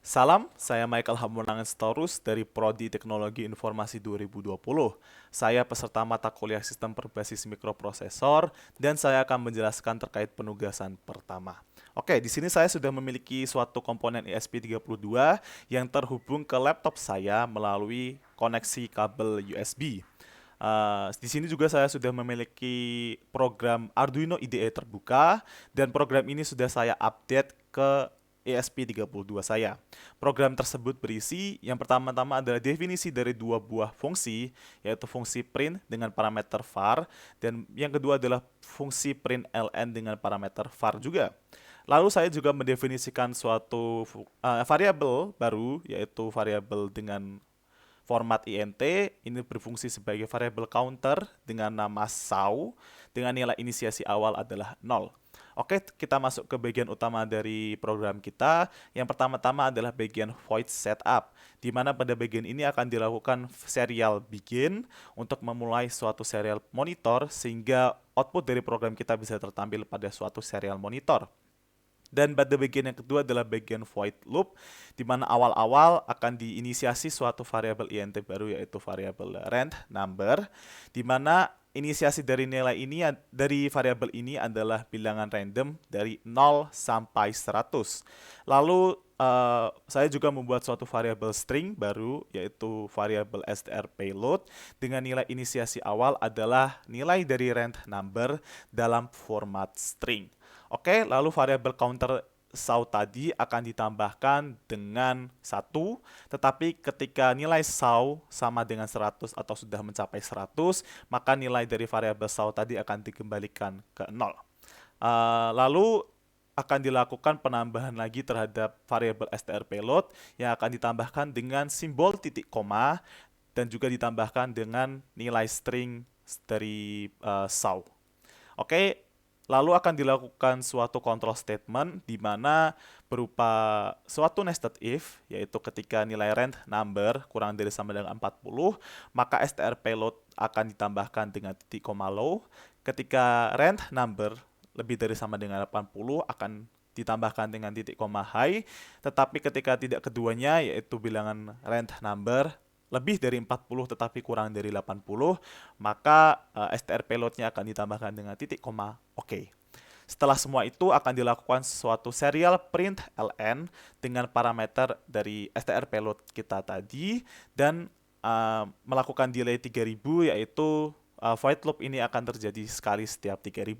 Salam, saya Michael Hamonangan-Sitorus dari Prodi Teknologi Informasi 2020. Saya peserta mata kuliah Sistem Berbasis Mikroprosesor dan saya akan menjelaskan terkait penugasan pertama. Oke, di sini saya sudah memiliki suatu komponen ESP32 yang terhubung ke laptop saya melalui koneksi kabel USB. Di sini juga saya sudah memiliki program Arduino IDE terbuka dan program ini sudah saya update ke ESP32 saya. Program tersebut berisi yang pertama-tama adalah definisi dari dua buah fungsi, yaitu fungsi print dengan parameter var dan yang kedua adalah fungsi print ln dengan parameter var juga. Lalu saya juga mendefinisikan suatu variabel baru, yaitu variabel dengan format int. Ini berfungsi sebagai variabel counter dengan nama saw dengan nilai inisiasi awal adalah 0. Oke, kita masuk ke bagian utama dari program kita. Yang pertama-tama adalah bagian void setup, di mana pada bagian ini akan dilakukan serial begin untuk memulai suatu serial monitor sehingga output dari program kita bisa tertampil pada suatu serial monitor. Dan pada bagian yang kedua adalah bagian void loop, di mana awal-awal akan diinisiasi suatu variabel int baru, yaitu variabel rand number, di mana inisiasi dari nilai ini dari variabel ini adalah bilangan random dari 0 sampai 100. Lalu saya juga membuat suatu variabel string baru, yaitu variabel str payload dengan nilai inisiasi awal adalah nilai dari rand number dalam format string. Oke, lalu variabel counter saw tadi akan ditambahkan dengan 1, tetapi ketika nilai saw sama dengan 100 atau sudah mencapai 100, maka nilai dari variabel saw tadi akan dikembalikan ke 0. Lalu akan dilakukan penambahan lagi terhadap variabel str payload yang akan ditambahkan dengan simbol titik koma dan juga ditambahkan dengan nilai string dari saw. Oke, lalu akan dilakukan suatu control statement di mana berupa suatu nested if, yaitu ketika nilai rand number kurang dari sama dengan 40, maka str payload akan ditambahkan dengan titik koma low. Ketika rand number lebih dari sama dengan 80 akan ditambahkan dengan titik koma high, tetapi ketika tidak keduanya, yaitu bilangan rand number lebih dari 40 tetapi kurang dari 80, maka str payloadnya akan ditambahkan dengan titik koma oke. Setelah semua itu akan dilakukan suatu serial print ln dengan parameter dari str payload kita tadi dan melakukan delay 3000, yaitu void loop ini akan terjadi sekali setiap 3000.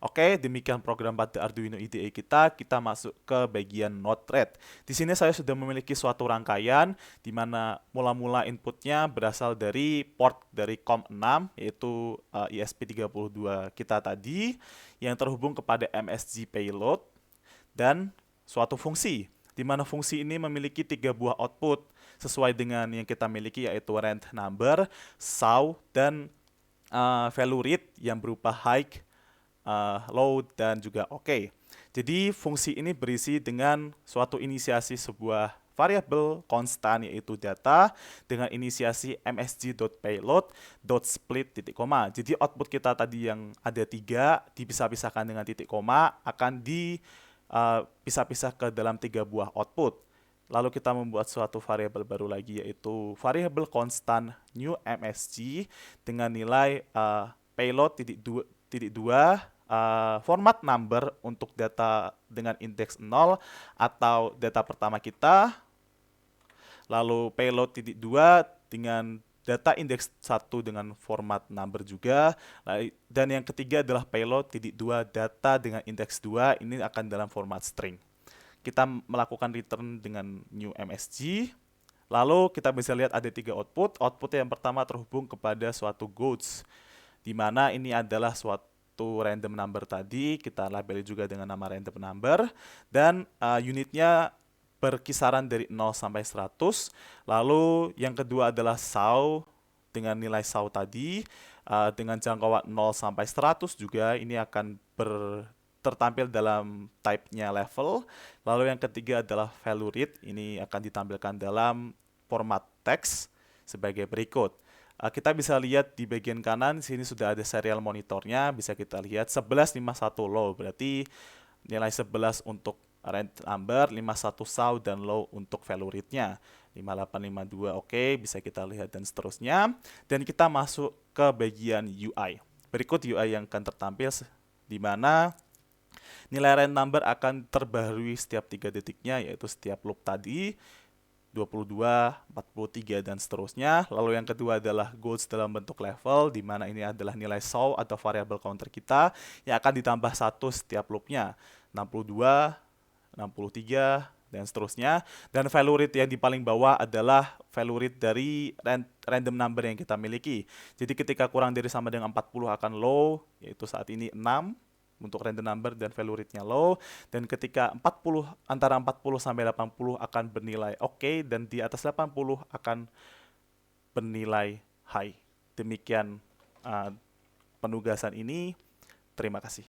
Oke, demikian program pada Arduino IDE kita. Kita masuk ke bagian Node-RED. Di sini saya sudah memiliki suatu rangkaian di mana mula-mula inputnya berasal dari port dari COM6, yaitu ESP32 kita tadi yang terhubung kepada MSG payload dan suatu fungsi di mana fungsi ini memiliki 3 buah output sesuai dengan yang kita miliki, yaitu rand number, saw, dan value read yang berupa high, low, dan juga oke. Jadi fungsi ini berisi dengan suatu inisiasi sebuah variabel konstan, yaitu data dengan inisiasi msg.payload.split titik koma. Jadi output kita tadi yang ada 3 dipisah-pisahkan dengan titik koma akan dipisah-pisah ke dalam 3 buah output. Lalu kita membuat suatu variabel baru lagi, yaitu variabel konstan new msg dengan nilai payload titik dua format number untuk data dengan indeks 0 atau data pertama kita, lalu payload titik 2 dengan data indeks 1 dengan format number juga, dan yang ketiga adalah payload titik 2 data dengan indeks 2, ini akan dalam format string. Kita melakukan return dengan new msg. Lalu kita bisa lihat ada 3 output. Output yang pertama terhubung kepada suatu GOATs, di mana ini adalah suatu random number tadi, kita labeli juga dengan nama random number, dan unitnya berkisaran dari 0 sampai 100. Lalu yang kedua adalah saw dengan nilai saw tadi dengan jangkauan 0 sampai 100 juga, ini akan tertampil dalam type-nya level. Lalu yang ketiga adalah value read, ini akan ditampilkan dalam format teks sebagai berikut. Kita bisa lihat di bagian kanan, sini sudah ada serial monitornya, bisa kita lihat 1151 low, berarti nilai 11 untuk random number, 51 saw dan low untuk value read-nya. 5852 oke, bisa kita lihat dan seterusnya. Dan kita masuk ke bagian UI. Berikut UI yang akan tertampil di mana nilai random number akan terbaharui setiap 3 detiknya, yaitu setiap loop tadi 22, 43, dan seterusnya. Lalu yang kedua adalah goals dalam bentuk level, di mana ini adalah nilai saw atau variable counter kita yang akan ditambah 1 setiap loopnya. 62, 63, dan seterusnya. Dan value read yang di paling bawah adalah value read dari random number yang kita miliki. Jadi ketika kurang dari sama dengan 40 akan low, yaitu saat ini 6 untuk random number dan value rate-nya low. Dan ketika 40 antara 40 sampai 80 akan bernilai oke, dan di atas 80 akan bernilai high. Demikian penugasan ini. Terima kasih.